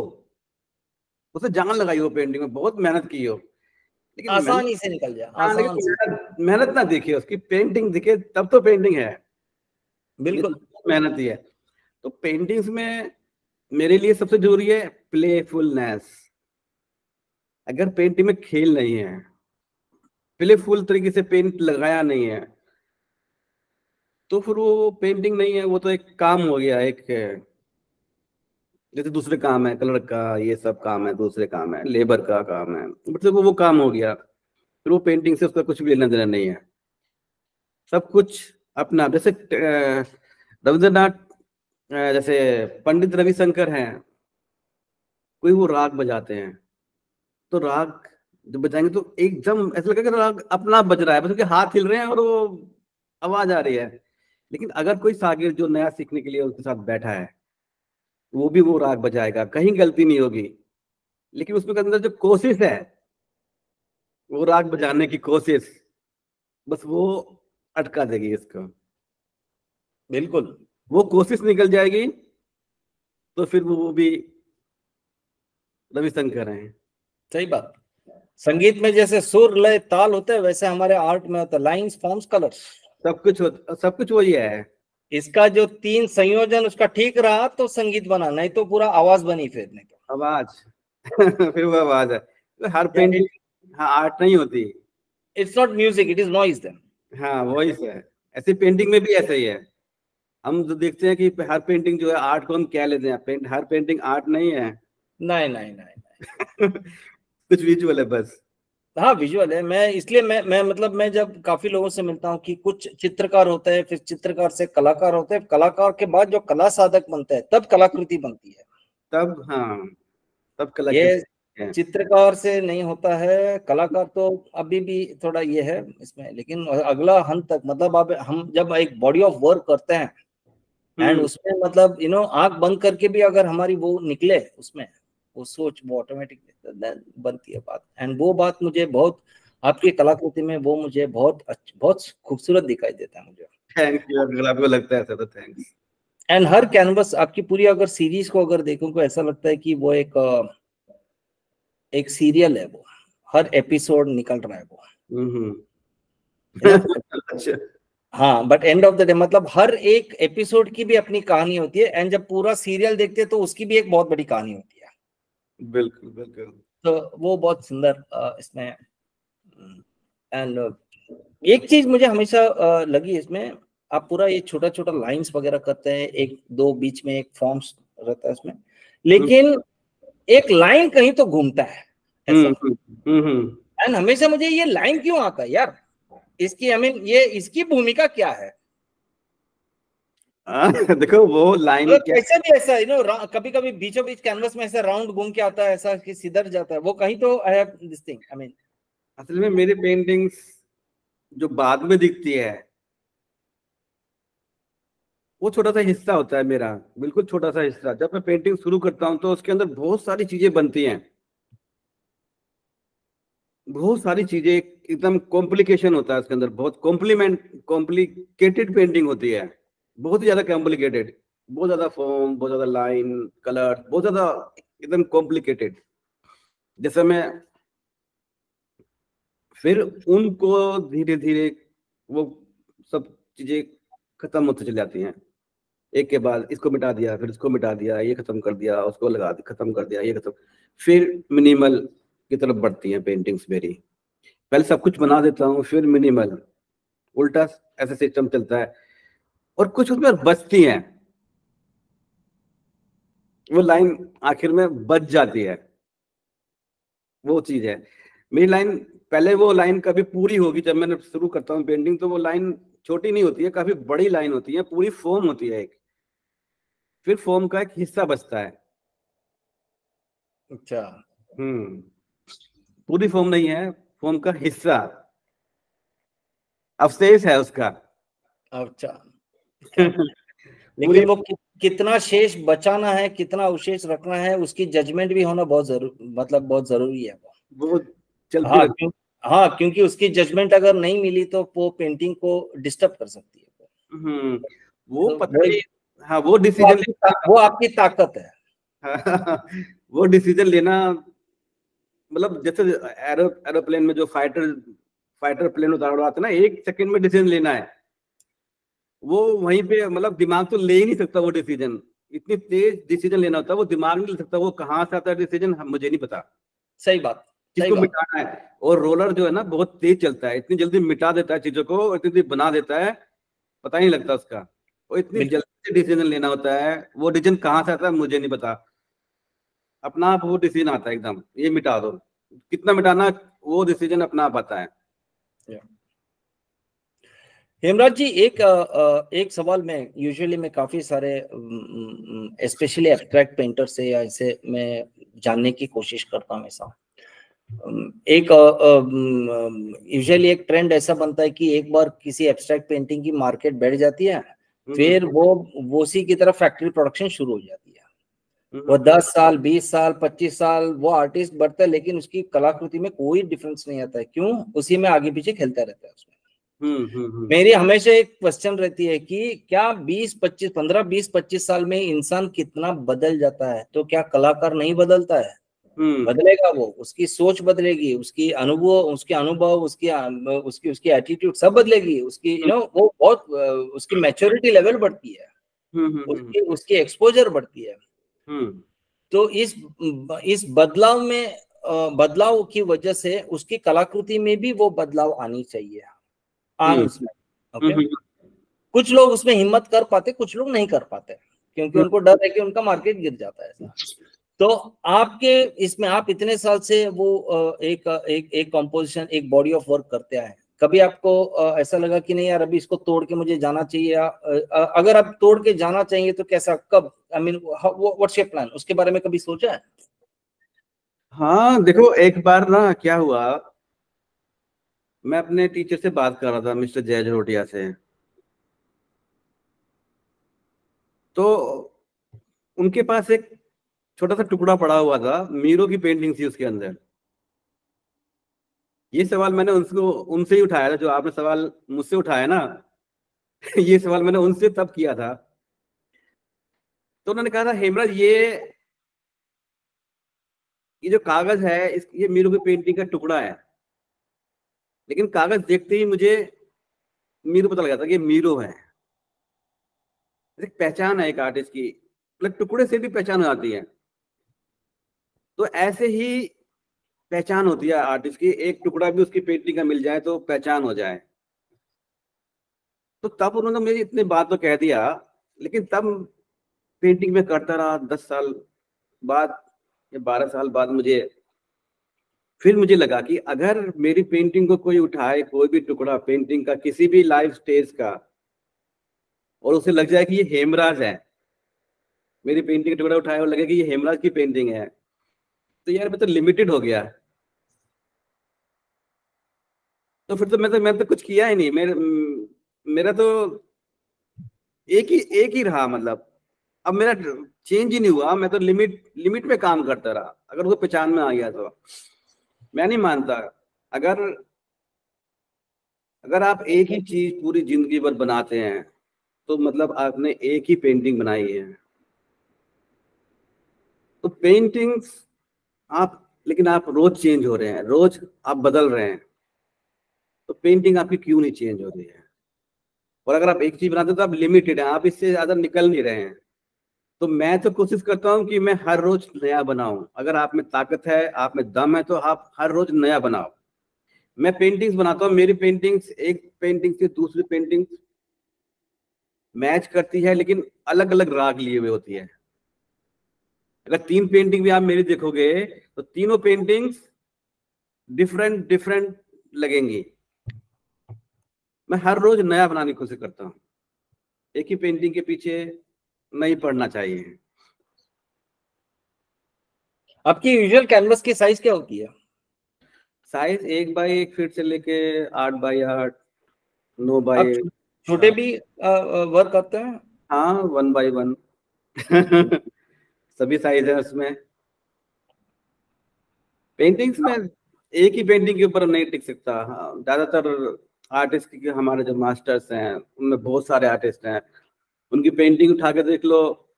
उसे जान लगाई हो, पेंटिंग में बहुत मेहनत की हो, लेकिन मेहनत, आसानी से निकल जाए, हाँ, आसान लेकिन से। मेहनत ना दिखे, उसकी पेंटिंग दिखे तब तो पेंटिंग है। ये बिल्कुल। तो मेहनत ही है। तो पेंटिंग्स में मेरे लिए सबसे जरूरी है प्लेफुलनेस। अगर पेंटिंग में खेल नहीं है, प्लेफुल तरीके से पेंट लगाया नहीं है, तो फिर वो पेंटिंग नहीं है, वो तो एक काम हो गया, एक जैसे दूसरे काम है, कलर का ये सब काम है, दूसरे काम है, लेबर का काम है, मतलब वो काम हो गया, फिर वो पेंटिंग से उसका कुछ भी लेना देना नहीं है। सब कुछ अपना, जैसे रविंद्रनाथ, जैसे पंडित रविशंकर हैं, कोई वो राग बजाते हैं, तो राग जब बजाएंगे तो एकदम ऐसा लगेगा कि राग अपना बज रहा है, बस उनके हाथ हिल रहे हैं और वो आवाज आ रही है। लेकिन अगर कोई शागिर्द जो नया सीखने के लिए उनके साथ बैठा है, वो भी वो राग बजाएगा, कहीं गलती नहीं होगी, लेकिन उसमें अंदर जो कोशिश है, वो राग बजाने की कोशिश, बस वो अटका देगी इसको। बिल्कुल। वो कोशिश निकल जाएगी तो फिर वो भी रविशंकर हैं। सही बात। संगीत में जैसे सुर लय ताल होते हैं, वैसे हमारे आर्ट में होता है लाइंस फॉर्म्स कलर्स। सब कुछ वही है। इसका जो तीन संयोजन उसका ठीक रहा तो संगीत बना, नहीं तो पूरा आवाज बनी फिर, नहीं तो आवाज। फिर वो आवाज है, तो हर पेंटिंग, हाँ, आर्ट नहीं होती। It's not music, it is noise then. हाँ वही से है, ऐसे पेंटिंग में भी ऐसा ही है। हम जो देखते हैं कि हर पेंटिंग जो है आर्ट को हम क्या लेते हैं, हर पेंटिंग आर्ट नहीं है। नहीं नहीं नहीं नहीं। कुछ विजुअल है बस। हाँ विजुअल है। मैं इसलिए मैं मतलब मैं जब काफी लोगों से मिलता हूँ कि कुछ चित्रकार होते हैं, फिर चित्रकार से कलाकार होते हैं, कलाकार के बाद जो कला साधक बनता है तब कलाकृति बनती है। तब हाँ, तब ये कलाकृति है। चित्रकार से नहीं होता है, कलाकार तो अभी भी थोड़ा ये है इसमें, लेकिन अगला हंत तक मतलब अब हम जब एक बॉडी ऑफ वर्क करते हैं एंड हम्म। उसमें मतलब आंख बंद करके भी अगर हमारी वो निकले उसमें, वो सोच वो ऑटोमेटिक बनती है बात। एंड वो बात मुझे बहुत आपकी कलाकृति में वो मुझे बहुत खूबसूरत दिखाई देता है मुझे। थैंक यू, अगर आपको लगता है ऐसा तो थैंक्स। एंड हर कैनवस आपकी पूरी अगर सीरीज को अगर देखो तो ऐसा लगता है कि वो एक सीरियल है, वो हर एपिसोड निकल रहा है वो, हम्म। है ना। अच्छा। हाँ but end of the day मतलब हर एक एपिसोड की भी अपनी कहानी होती है, एंड जब पूरा सीरियल देखते हैं तो उसकी भी एक बहुत बड़ी कहानी होती है। बिल्कुल बिल्कुल। तो वो बहुत सुंदर इसमें। एंड एक चीज मुझे हमेशा लगी इसमें, आप पूरा ये छोटा छोटा लाइंस वगैरह करते हैं, एक दो बीच में एक फॉर्म्स रहता है इसमें, लेकिन एक लाइन कहीं तो घूमता है हम्म ऐसा। हम्म हम्म हम्म। एंड हमेशा मुझे ये लाइन क्यों आता है यार, इसकी आई मीन ये इसकी भूमिका क्या है। देखो वो लाइन मतलब क्या, कैसे भी ऐसा कभी कभी बीचों बीच कैनवस में ऐसा राउंड घूम के आता है, ऐसा कि सिधर जाता है, वो कहीं तो I have this thing I mean. असल में मेरी पेंटिंग्स जो बाद में दिखती है, वो छोटा सा हिस्सा होता है मेरा, बिल्कुल छोटा सा हिस्सा। जब मैं पेंटिंग शुरू करता हूँ तो उसके अंदर बहुत सारी चीजें बनती हैं, बहुत सारी चीजें, एकदम कॉम्प्लिकेशन होता है उसके अंदर, बहुत कॉम्प्लिकेटेड पेंटिंग होती है, बहुत ही ज्यादा कॉम्प्लिकेटेड, बहुत ज्यादा फॉर्म, बहुत ज्यादा लाइन, कलर, बहुत ज्यादा एकदम कॉम्प्लिकेटेड। जैसे मैं फिर उनको धीरे धीरे वो सब चीजें खत्म होती चली जाती हैं, एक के बाद इसको मिटा दिया, फिर इसको मिटा दिया, ये खत्म कर दिया, उसको लगा दिया, खत्म कर दिया, ये खत्म, फिर मिनिमल की तरफ बढ़ती हैं पेंटिंग्स मेरी। पहले सब कुछ बना देता हूँ, फिर मिनिमल, उल्टा ऐसा सिस्टम चलता है। और कुछ उसमें बचती हैं, वो लाइन आखिर में बच जाती है, वो चीज है मेरी लाइन। पहले वो लाइन कभी पूरी होगी, जब मैंने शुरू करता हूँ पेंटिंग तो वो लाइन छोटी नहीं होती है, काफी बड़ी लाइन होती है, पूरी फॉर्म होती है एक, फिर फॉर्म का एक हिस्सा बचता है। अच्छा। पूरी फॉर्म नहीं है, फॉर्म का हिस्सा, अवशेष है उसका। अच्छा। पूरी लेकिन वो कितना शेष बचाना है, कितना अवशेष रखना है, उसकी जजमेंट भी होना बहुत जरूर, मतलब बहुत जरूरी है वो चलती हाँ रहती। हाँ, क्योंकि उसकी जजमेंट अगर नहीं मिली तो वो पेंटिंग को डिस्टर्ब कर सकती है। वो तो पता नहीं, हाँ वो डिसीजन वो आपकी ताकत है। वो डिसीजन लेना, मतलब जैसे एरोप्लेन में जो फाइटर प्लेन उड़ाते ना, एक सेकंड में डिसीजन लेना है, वो वहीं पे, मतलब दिमाग तो ले ही नहीं सकता वो डिसीजन, इतनी तेज डिसीजन लेना होता है, वो दिमाग नहीं ले सकता, वो कहाँ से आता है डिसीजन मुझे नहीं पता, सही बात, सही किसको बात। मिटाना है। और रोलर जो है ना बहुत तेज चलता है, इतनी जल्दी मिटा देता है चीजों को, इतनी जल्दी बना देता है, पता ही नहीं लगता उसका। वो इतनी बिल्कुल। जल्दी डिसीजन लेना होता है, वो डिसीजन कहाँ से आता है मुझे नहीं पता, अपना आप वो डिसीजन आता है एकदम, ये मिटा दो, कितना मिटाना, वो डिसीजन अपना आप आता है। हेमराज जी, एक सवाल मैं यूजुअली मैं काफी सारे स्पेशली एब्स्ट्रैक्ट पेंटर से या ऐसे मैं जानने की कोशिश करता हूँ ऐसा। एक यूजुअली एक ट्रेंड ऐसा बनता है कि एक बार किसी एब्स्ट्रैक्ट पेंटिंग की मार्केट बैठ जाती है, फिर वो उसी की तरफ फैक्ट्री प्रोडक्शन शुरू हो जाती है। वो 10 साल 20 साल 25 साल वो आर्टिस्ट बढ़ता है, लेकिन उसकी कलाकृति में कोई डिफरेंस नहीं आता है। क्यों? उसी में आगे पीछे खेलता रहता है उसमें। मेरी हमेशा एक क्वेश्चन रहती है कि क्या 20 25 साल में इंसान कितना बदल जाता है, तो क्या कलाकार नहीं बदलता है? बदलेगा, वो उसकी सोच बदलेगी, उसकी अनुभव उसकी उसकी एटीट्यूड सब बदलेगी, उसकी वो बहुत उसकी मैच्योरिटी लेवल बढ़ती है, उसकी उसकी एक्सपोजर बढ़ती है। तो इस बदलाव की वजह से उसकी कलाकृति में भी वो बदलाव आनी चाहिए, उसमें। ओके। कुछ लोग उसमें हिम्मत कर पाते, कुछ लोग नहीं कर पाते, क्योंकि उनको डर है कि उनका मार्केट गिर जाता है ऐसा। तो आपके इसमें आप इतने साल से वो एक कॉम्पोजिशन, एक बॉडी ऑफ वर्क करते आए, कभी आपको ऐसा लगा कि नहीं यार अभी इसको तोड़ के मुझे जाना चाहिए, या अगर आप तोड़ के जाना चाहिए तो कैसा, कब, I mean what's your plan, उसके बारे में कभी सोचा है? हाँ देखो, एक बार ना क्या हुआ, मैं अपने टीचर से बात कर रहा था, मिस्टर जय जरोटिया से, तो उनके पास एक छोटा सा टुकड़ा पड़ा हुआ था, मीरो की पेंटिंग थी उसके अंदर। ये सवाल मैंने उनको उनसे ही उठाया था, जो आपने सवाल मुझसे उठाया ना ये सवाल मैंने उनसे तब किया था। तो उन्होंने कहा था, हेमराज ये जो कागज है, ये मीरो की पेंटिंग का टुकड़ा है, लेकिन कागज देखते ही मुझे मीरो पता लगा था कि ये मीरो है। एक पहचान है एक आर्टिस्ट की, मतलब टुकड़े से भी पहचान हो जाती है। तो ऐसे ही पहचान होती है आर्टिस्ट की, एक टुकड़ा भी उसकी पेंटिंग का मिल जाए तो पहचान हो जाए। तो तब उन्होंने मुझे इतनी बात तो कह दिया, लेकिन तब पेंटिंग में करता रहा। 10 साल बाद या 12 साल बाद फिर मुझे लगा कि अगर मेरी पेंटिंग को कोई उठाए, कोई भी टुकड़ा पेंटिंग का किसी भी लाइव स्टेज का, और उसे लग जाए कि ये हेमराज है, मेरी पेंटिंग का टुकड़ा उठाए और लगे कि ये हेमराज की पेंटिंग है, तो यार मैं तो लिमिटेड हो गया। तो फिर तो मैं तो कुछ किया ही नहीं, मेरा तो एक ही रहा, मतलब अब मेरा चेंज ही नहीं हुआ, मैं तो लिमिट लिमिट में काम करता रहा। अगर वो पहचान में आ गया तो मैं नहीं मानता, अगर अगर आप एक ही चीज पूरी जिंदगी भर बनाते हैं तो मतलब आपने एक ही पेंटिंग बनाई है। तो पेंटिंग्स आप, लेकिन आप रोज चेंज हो रहे हैं, रोज आप बदल रहे हैं, तो पेंटिंग आपकी क्यों नहीं चेंज हो रही है? और अगर आप एक चीज बनाते हो तो आप लिमिटेड हैं, आप इससे ज्यादा निकल नहीं रहे हैं। तो मैं तो कोशिश करता हूँ कि मैं हर रोज नया बनाऊं। अगर आप में ताकत है, आप में दम है, तो आप हर रोज नया बनाओ। मैं पेंटिंग्स बनाता हूँ, मेरी पेंटिंग्स एक पेंटिंग से दूसरी पेंटिंग मैच करती है, लेकिन अलग अलग राग लिए हुए होती है। अगर 3 पेंटिंग भी आप मेरी देखोगे तो तीनों पेंटिंग्स डिफरेंट डिफरेंट लगेंगी। मैं हर रोज नया बनाने की कोशिश करता हूँ, एक ही पेंटिंग के पीछे नहीं पड़ना चाहिए। आपकी यूजुअल कैनवस की साइज क्या होती है? साइज 1x1 फीट से लेके 8x8, 9 आप बाई छोटे भी वर्क करते हैं? हाँ 1x1 सभी साइज है उसमें। पेंटिंग्स में एक ही पेंटिंग के ऊपर नहीं टिक सकता। हाँ, ज्यादातर आर्टिस्ट के हमारे जो मास्टर्स हैं उनमें बहुत सारे आर्टिस्ट हैं, उनकी पेंटिंग उठा के देख लो,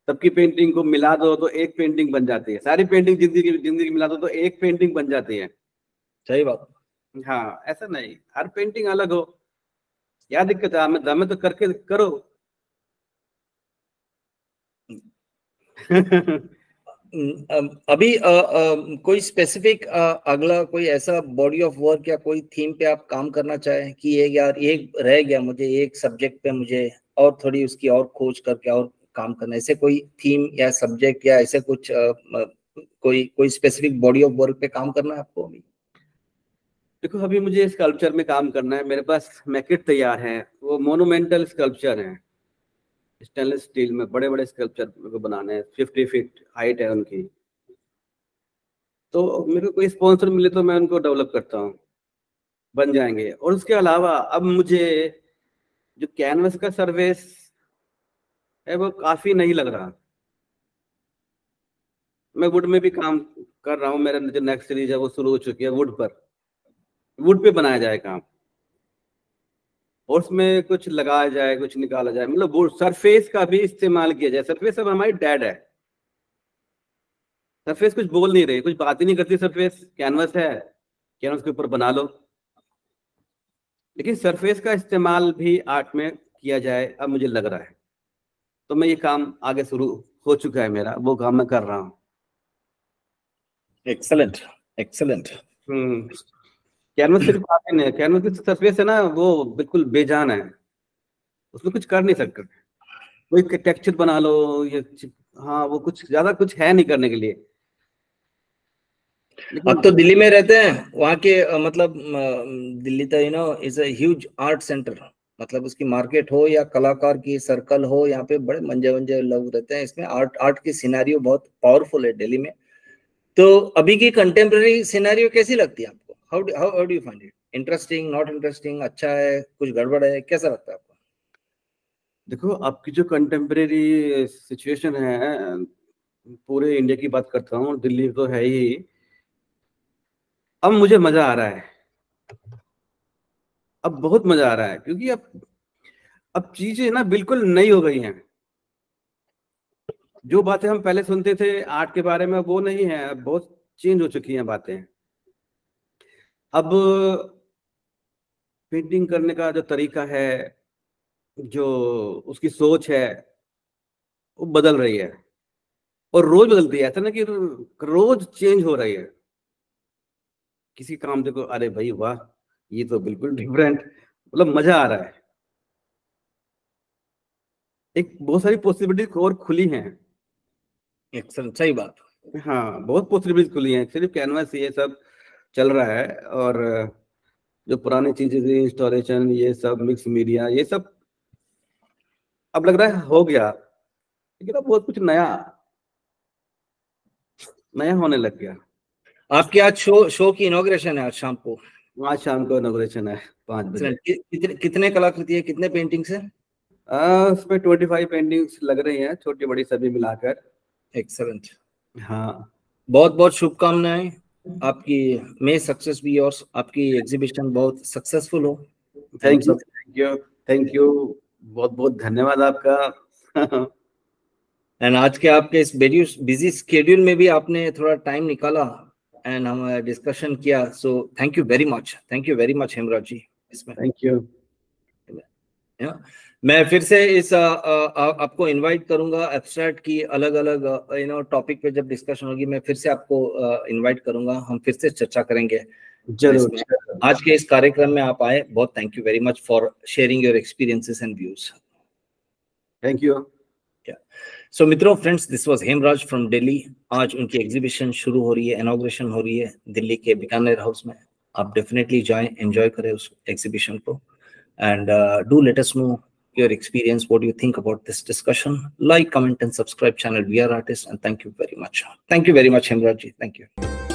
सबकी पेंटिंग को मिला दो तो एक पेंटिंग बन जाती है। सारी पेंटिंग जिंदगी मिला दो तो एक पेंटिंग बन जाती है। सही बात। हाँ, ऐसा नहीं, हर पेंटिंग अलग हो। क्या दिक्कत है? हमें दम तो करके करो। अभी कोई स्पेसिफिक अगला कोई ऐसा बॉडी ऑफ वर्क या कोई थीम पे आप काम करना चाहें कि ये यार एक रह गया, मुझे एक सब्जेक्ट पे मुझे और थोड़ी उसकी और खोज करके और काम करना, ऐसे कोई थीम या सब्जेक्ट या ऐसे कुछ कोई कोई स्पेसिफिक बॉडी ऑफ वर्क पे काम करना है आपको अभी? देखो, अभी मुझे स्कल्पचर में काम करना है। मेरे पास मैकेट तैयार है, वो मोनूमेंटल स्कल्पचर है, स्टेनलेस स्टील में बड़े बड़े स्कल्पचर को बनाने हैं, 50 फीट हाइट है उनकी। तो मेरे को कोई स्पॉन्सर मिले तो मैं उनको डेवलप करता हूँ, बन जाएंगे। और उसके अलावा अब मुझे जो कैनवस का सर्विस है वो काफी नहीं लग रहा। मैं वुड में भी काम कर रहा हूँ, मेरा जो नेक्स्ट सीरीज है वो शुरू हो चुकी है वुड पर। वुड पे बनाया जाए काम, और उसमें कुछ लगाया जाए, कुछ निकाला जाए, मतलब वुड सरफेस का भी इस्तेमाल किया जाए। सरफेस अब हमारी डेड है, सरफेस कुछ बोल नहीं रही, कुछ बात ही नहीं करती। सरफेस कैनवस है, कैनवस के ऊपर बना लो। लेकिन सरफेस का इस्तेमाल भी आर्ट में किया जाए, अब मुझे लग रहा है। तो मैं ये काम आगे शुरू हो चुका है मेरा, वो काम मैं कर रहा हूँ। Excellent, excellent. कैनवस सिर्फ आर्ट नहीं है, कैनवस की सरफेस है ना वो बिल्कुल बेजान है, उसमें कुछ कर नहीं सकते। कोई टेक्सचर बना लो ये हाँ, वो कुछ ज्यादा कुछ है नहीं करने के लिए। आप लेकिन तो दिल्ली में रहते हैं, वहाँ के मतलब दिल्ली तो is a huge art centre. मतलब उसकी मार्केट हो या कलाकार की सर्कल हो, यहाँ पे बड़े मंजे मंजे लोग रहते हैं। इसमें आर्ट आर्ट की सिनेरियो बहुत पावरफुल है दिल्ली में। तो अभी की कंटेम्प्रेरी सिनेरियो कैसी लगती है आपको? How do you find it? Interesting, not interesting, अच्छा है, कुछ गड़बड़ है, कैसा लगता है आपको? देखो, आपकी जो कंटेम्प्रेरी सिचुएशन है, पूरे इंडिया की बात करता हूँ, दिल्ली तो है ही। अब मुझे मजा आ रहा है, अब बहुत मजा आ रहा है, क्योंकि अब चीजें ना बिल्कुल नई हो गई हैं। जो बातें हम पहले सुनते थे आर्ट के बारे में वो नहीं है, अब बहुत चेंज हो चुकी हैं बातें। अब पेंटिंग करने का जो तरीका है, जो उसकी सोच है, वो बदल रही है, और रोज बदलती है। ऐसा ना कि रोज चेंज हो रही है। किसी काम देखो, अरे भाई वाह, ये तो बिल्कुल डिफरेंट, मतलब मजा आ रहा है। एक बहुत सारी पॉसिबिलिटीज और खुली हैं। एक्सेलेंट, सही बात। हाँ, बहुत पॉसिबिलिटीज खुली हैं, सिर्फ कैनवास ये सब चल रहा है। और जो पुरानी चीजें थी, इंस्टॉलेशन, ये सब मिक्स मीडिया, ये सब अब लग रहा है हो गया। लेकिन अब बहुत कुछ नया नया होने लग गया। आपके आज शो की इनॉग्रेशन है आज शाम को? आज शाम को इनॉग्रेशन है 5 बजे। कितने कलाकृति है, कितने पेंटिंग्स है? उसमें 25 पेंटिंग्स लग रही हैं, छोटी बड़ी सभी मिलाकर। एक्सेलेंट। हाँ, बहुत बहुत शुभकामनाएं आपकी। मे सक्सेस बी योर्स, आपकी एग्जीबिशन बहुत सक्सेसफुल हो। हम थैंक यू, सब थैंक यू, थैंक यू, बहुत बहुत धन्यवाद आपका। एंड आज के आपके इस बिजी स्केड्यूल में भी आपने थोड़ा टाइम निकाला एंड हम डिस्कशन किया। So thank you very much, thank you very much Hemraj ji इसमें। Thank you. मैं फिर से इस आपको इनवाइट करूंगा एब्स्ट्रैक्ट की अलग अलग टॉपिक पे जब डिस्कशन होगी, मैं फिर से आपको इनवाइट करूंगा, हम फिर से चर्चा करेंगे। जरूर। आज के इस कार्यक्रम में आप आए, बहुत thank you very much for sharing your experiences and views. Thank you. So मित्रों, friends, this was Hemraj from Delhi. आज उनकी एग्जीबिशन शुरू हो रही है, इनॉग्रेशन हो रही है दिल्ली के बीकानेर हाउस में। आप डेफिनेटली जाएं, एंजॉय करें उस एग्जीबिशन को, and do let us know your experience, what do you think about this discussion. Like, comment and subscribe channel VR Artist, and thank you very much. Thank you very much, Hemraj ji. Thank you.